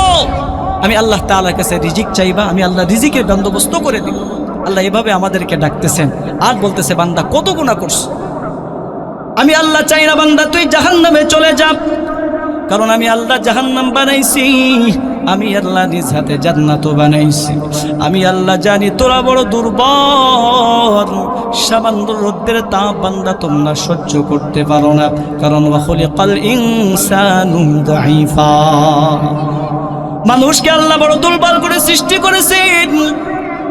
আমি আল্লাহ তাআলার কাছে রিজিক চাইবা, আমি আল্লাহ রিজিকের বন্দোবস্ত করে দিব। আল্লাহ এভাবে আমাদেরকে ডাকতেছেন আর বলতেছে, বান্দা কত গুনাহ করছ, আমি আল্লাহ চাই না বান্দা তুই জাহান্নামে চলে যা, কারণ আমি আল্লাহ জাহান্নাম বানাইছি, আমি আল্লাহ নিজ হাতে জান্নাতও বানাইছি। আমি আল্লাহ জানি তোরা বড় দুর্বল, সামান্য রোদ্রের তাপ বান্দা তোমরা সহ্য করতে পারো না, কারণ ওয়া খুলিকাল ইনসানু দাঈফা, মানুষকে আল্লাহ বড় দুর্বল করে সৃষ্টি করেছেন।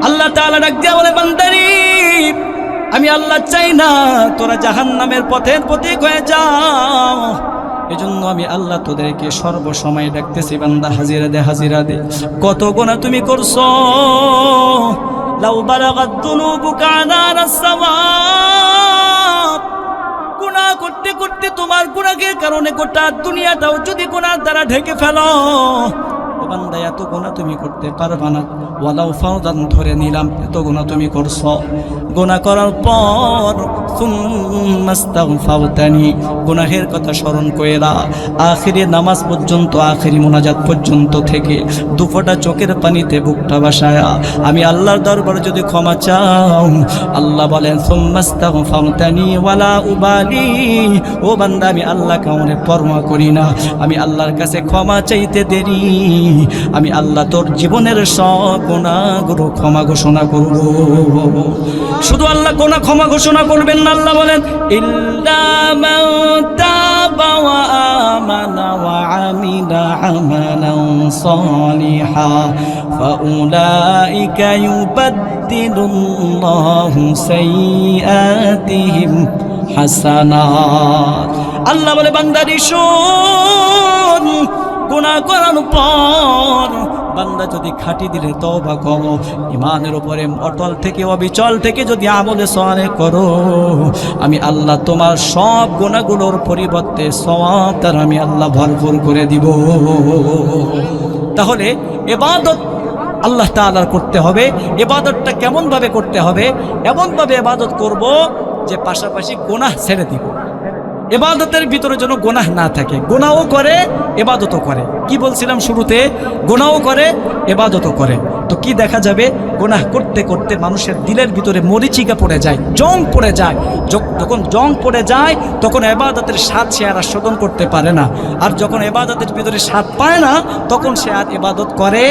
আল্লাহ তাআলা ডাক দিয়া বলে, বান্দারি আমি আল্লাহ চাই না তোরা জাহান্নামের পথের পথিক হয়ে যাও, এজন্য আমি আল্লাহ তোদেরকে সর্বসময় ডাকতেছি, বান্দা হাজিরা দে, হাজিরা দে। কত গুনাহ তুমি করছো, লাউ বালাগাত দুনুবুকা আনানাস সামা, গুনাহ করতে করতে তোমার গুনাহের কারণে গোটা দুনিয়াটাও যদি গুনার দ্বারা ঢেকে ফেলো, ও বান্দা এত গুনাহ তুমি করতে পারবা না। ওয়ালাউ ফাওদান ধরে নিলাম এত গুনাহ তুমি করছো, গুনাহ করার পর সুম্মাস্তাগফারতানি, গুনাহের কথা স্মরণ কইরা আখিরি নামাজ পর্যন্ত, আখিরি মুনাজাত পর্যন্ত থেকে দুফোঁটা চোখের পানিতে বুকটা ভাসায়া আমি আল্লাহর দরবারে যদি ক্ষমা চাও, আল্লাহ বলেন সুম্মাস্তাগফারতানি ওয়ালা উবালি, ও বান্দা আমি আল্লাহ কাউরে পরোয়া করি না, আমি আল্লাহর কাছে ক্ষমা চাইতে দেরি, আমি আল্লাহ তোর জীবনের সব গুনাহগুলো ক্ষমা ঘোষণা করব। শুধু আল্লাহ গুনাহ ক্ষমা ঘোষণা করবেন না, আল্লাহ বলেন ইল্লা মান তাবা ওয়া আমানা ওয়া আমিলা আমালান صالحا فأولئك يبدل الله سيئاتهم হাসানাত। আল্লাহ বলে বান্দারি শোন, গুনাহ করার পর বান্দা যদি খাঁটি দিলে তওবা করো, ঈমানের উপরে অটল থেকে অবিচল থেকে যদি আমলে সালেহ করো, আমি আল্লাহ তোমার সব গুনাহগুলোর পরিবর্তে সওয়াব তার আমি আল্লাহ ভরপুর করে দিব। তাহলে ইবাদত আল্লাহ তাআলার করতে হবে। ইবাদতটা কেমন ভাবে করতে হবে? এমন ভাবে ইবাদত করব যে পাশাপাশি গুনাহ ছেড়ে দিব। ইবাদতের ভিতরে যেন গুনাহ না থাকে, গুনাহও করে ইবাদতও করে। কি বলছিলাম শুরুতে? গুনাহও করে ইবাদতও করে। তো কি দেখা যাবে? গুনাহ করতে করতে মানুষের দিলের ভিতরে মরিচিকা পড়ে যায়, জং পড়ে যায়। যখন জং পড়ে যায় তখন ইবাদতের স্বাদ সে আর আস্বাদন করতে পারে না। আর যখন ইবাদতের ভিতরে স্বাদ পায় না তখন সে আর ইবাদত করে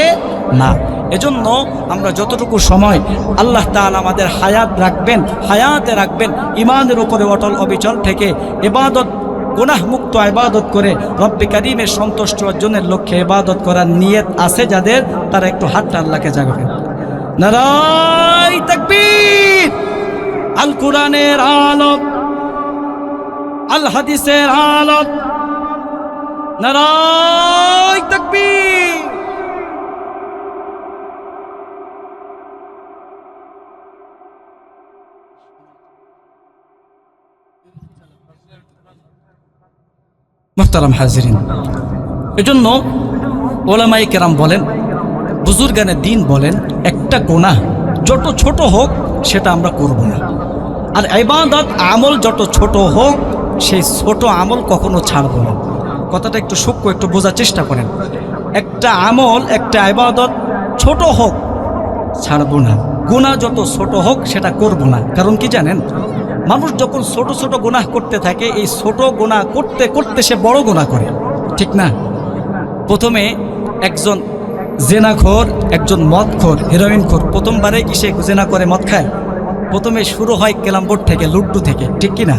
না। এজন্য আমরা যতটুকু সময় আল্লাহ তাআলা আমাদের হায়াত রাখবেন, হায়াতে রাখবেন, ঈমানের উপরে অটল অবিচল থেকে ইবাদত, গুনাহ মুক্ত ইবাদত করে রব্বে কারীমের সন্তুষ্টি অর্জনের লক্ষ্যে ইবাদত করার নিয়ত আছে যাদের, তারা একটু হাতটা আল্লাহকে জাগাবেন। নারায়ে তাকবীর। আল কোরআনের আলো, আল হাদিসের আলো, নারায়ে তাকবীর। মুহতারাম হাজিরিন, এজন্য ওলামায়ে কেরাম বলেন, বুজুর্গানে দ্বীন বলেন, একটা গুনাহ যত ছোট হোক সেটা আমরা করব না। আর ইবাদত আমল যত ছোট হোক সেই ছোট আমল কখনো ছাড়ব না। কথাটা একটু সূক্ষ্ম, একটু বোঝার চেষ্টা করেন। একটা আমল, একটা ইবাদত ছোট হোক ছাড়ব না, গুনাহ যত ছোট হোক সেটা করব না। কারণ কি জানেন? মানুষ যখন ছোট ছোট গুনাহ করতে থাকে, এই ছোট গুনাহ করতে করতে সে বড় গুনাহ করে, ঠিক না? প্রথমে একজন জেনাখোর, একজন মদখোর, হেরোইনখোর, প্রথমবারে কি সে জেনা করে মদ খায়? প্রথমে শুরু হয় ক্যালামবোর্ড থেকে, লুড্ডু থেকে, ঠিক কি না?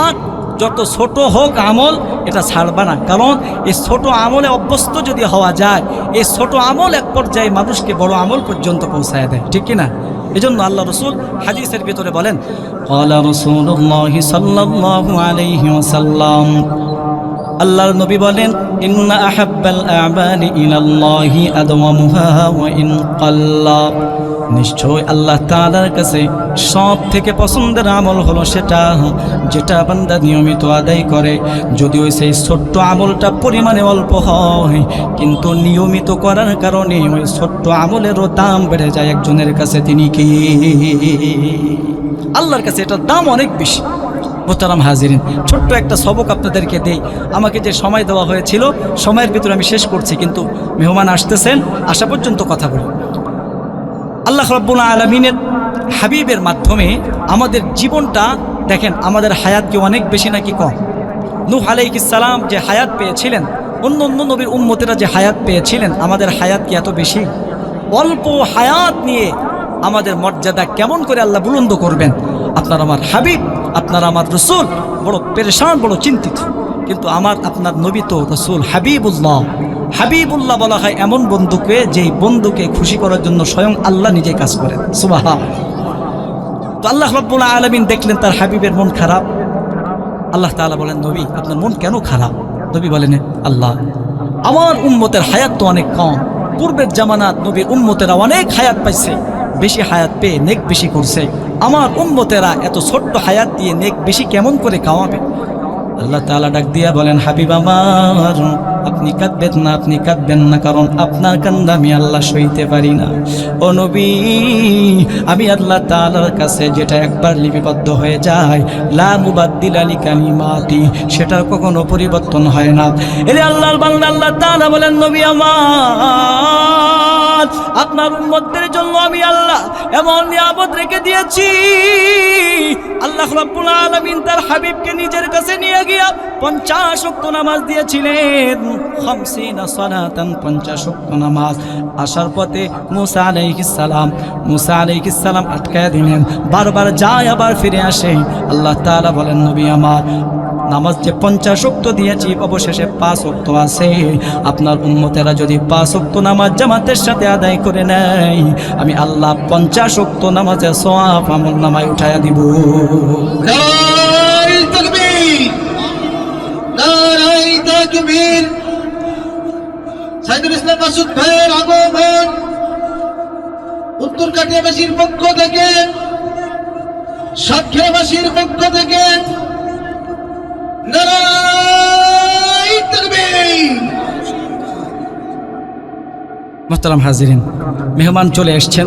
আর যত ছোট হোক আমল, এটা ছাড়বা না। কারণ এই ছোট আমলে অভ্যস্ত যদি হওয়া যায়, এই ছোট আমল এক পর্যায়ে মানুষকে বড় আমল পর্যন্ত পৌঁছায় দেয়, ঠিক কি না? এজন্য আল্লাহ রাসূল হাদিসের ভিতরে বলেন, ক্বালা রাসূলুল্লাহ সাল্লাল্লাহু আলাইহি ওয়াসাল্লাম, আল্লাহর নবী বলেন, ইন্না আহাব্বাল আ'মালি ইলাল্লাহি আদওয়ামুহা ওয়া ইন কাল্লা, নিশ্চয় আল্লাহ তাআলার কাছে সব থেকে পছন্দের আমল হলো সেটা যেটা বান্দা নিয়মিত আদায় করে। যদিও সেই ছোট্ট আমলটা পরিমাণে অল্প হয়, কিন্তু নিয়মিত করার কারণে ওই ছোট্ট আমলেরও দাম বেড়ে যায় একজনের কাছে। তিনি কি? আল্লাহর কাছে এটার দাম অনেক বেশি। মোহতারাম হাজিরিন, ছোট্ট একটা সবক আপনাদেরকে দেই। আমাকে যে সময় দেওয়া হয়েছিল, সময়ের ভিতরে আমি শেষ করছি, কিন্তু মেহমান আসতেছেন, আসা পর্যন্ত কথা বলি। আল্লাহ রাব্বুল আলামিনের হাবিবের মাধ্যমে আমাদের জীবনটা দেখেন, আমাদের হায়াত কি অনেক বেশি নাকি কম? নূহ আলাইহিস সালাম যে হায়াত পেয়েছিলেন, অন্য অন্য নবীর উম্মতেরা যে হায়াত পেয়েছিলেন, আমাদের হায়াত কি এত বেশি? অল্প হায়াত নিয়ে আমাদের মর্যাদা কেমন করে আল্লাহ বুলন্দ করবেন? আপনার আমার হাবিব, আপনার আমার রসুল বড় পেরেশান, বড় চিন্তিত। কিন্তু আমার আপনার নবী তো রসুল হাবিবুল্লাহ। হাবিবুল্লাহ বলা হয় এমন বন্ধুকে, যেই বন্ধুকে খুশি করার জন্য স্বয়ং আল্লাহ নিজে কাজ করেন। সুবহান। তো আল্লাহ রাব্বুল আলামিন দেখলেন তার হাবিবের মন খারাপ। আল্লাহ তাআলা বলেন, নবী আপনার মন কেন খারাপ? নবী বলেন, আল্লাহ আমার উম্মতের হায়াত তো অনেক কম। পূর্বের জামানাত নবীর উম্মতেরা অনেক হায়াত পাইছে, বেশি হায়াত পেয়ে নেক বেশি করছে। আমার উম্মতেরা এত ছোট্ট হায়াত দিয়ে নেক বেশি কেমন করে খাওয়াবে? আল্লাহ তাআলা ডাক দিয়া বলেন, হাবিব আমার, আপনি কাঁদবেন না, আপনি কাঁদবেন না, কারণ আপনার কান্না আমি আল্লাহ সইতে পারি না। ও নবী, আমি আল্লাহ তাআলার কাছে যেটা একবার লিপিবদ্ধ হয়ে যায়, লা মুবাদ্দিলা লিকালিমাতি, সেটার কখনো পরিবর্তন হয় না। এরে আল্লাহর বান্দা, আল্লাহ তাআলা বলেন, নবী আমার, আপনার উম্মতদের জন্য আমি আল্লাহ এমন নিয়ামত রেখে দিয়েছি। আল্লাহ রাব্বুল আলামিন তার হাবিবকে নিজের কাছে নিয়ে গিয়া 50 ওয়াক্ত নামাজ দিয়েছিলেন। 50 সালাতান, 50 ওয়াক্ত নামাজ। আসার পথে মুসা আলাইহিস সালাম আটকায়া দিলেন। বারবার যায় আবার ফিরে আসে। আল্লাহ তাআলা বলেন, নবী আমার, নামাজ যে 50 ওয়াক্ত দিয়েছি অবশেষে 5 ওয়াক্ত আছে। আপনার উম্মতেরা যদি 5 ওয়াক্ত নামাজ জামাতের সাথে আদায় করে নেয়, আমি আল্লাহ 50 ওয়াক্ত নামাজের সওয়াব আমলনামায় উঠায়া দিব। নারায়ে তাকবীর, নারায়ে তাকবীর। সাইদুল ইসলাম মাসুদ ভাইয়ের আগমন উত্তর কাটিয়াবাসীর পক্ষ থেকে, সাতক্ষীরাবাসীর পক্ষ থেকে নারায়ে তাকবীর। মোহতারাম হাজিরিন, মেহমান চলে এসছেন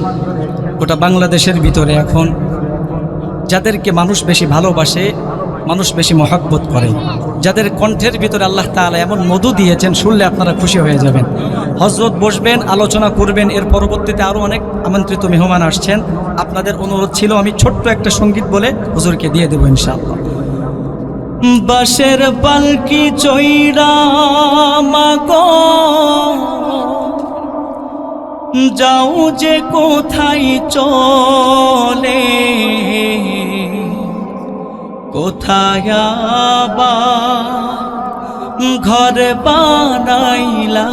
গোটা বাংলাদেশের ভিতরে। এখন যাদেরকে মানুষ বেশি ভালোবাসে, মানুষ বেশি মহব্বত করে, যাদের কণ্ঠের ভিতরে আল্লাহ তাআলা এমন মধু দিয়েছেন, শুনলে আপনারা খুশি হয়ে যাবেন। হযরত বসবেন, আলোচনা করবেন। এর পরবর্তীতে আরও অনেক আমন্ত্রিত মেহমান আসছেন। আপনাদের অনুরোধ ছিল আমি ছোট্ট একটা সঙ্গীত বলে হুজুরকে দিয়ে দেবো ইনশাআল্লাহ। বাঁশের পালকি চৈরা মাগো যাও যে কোথায় চলে, কোথায় আবার ঘর বানাইলা,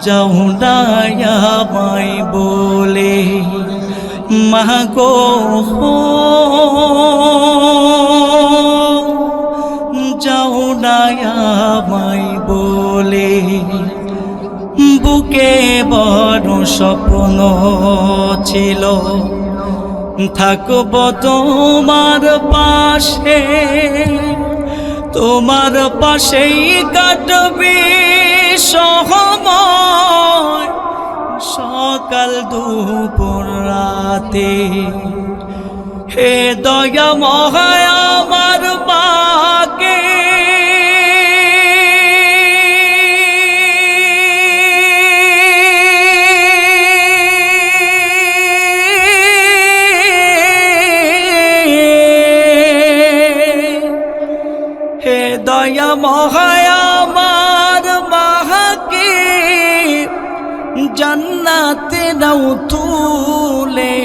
যাও না আমায় বলে মাগো, যাও না আমায় বলে। বুকে বড় স্বপ্ন ছিল থাকব তোমার পাশে, তোমার পাশেই কাটবে সময়, সকাল দুপুর রাতে। হে দয়াময় আমার মাকে, দয়াময় আমার মাকে জান্নাতে নাও তুলে,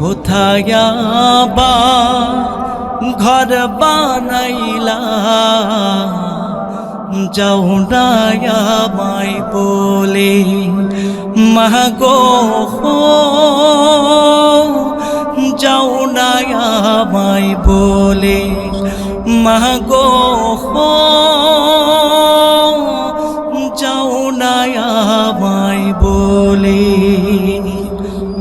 কোথায় আবার ঘর বানাইলা, যাও না আমায় বলে মাগো, যাও না আমায় বলে মাগো, যাও না আমায় বলে।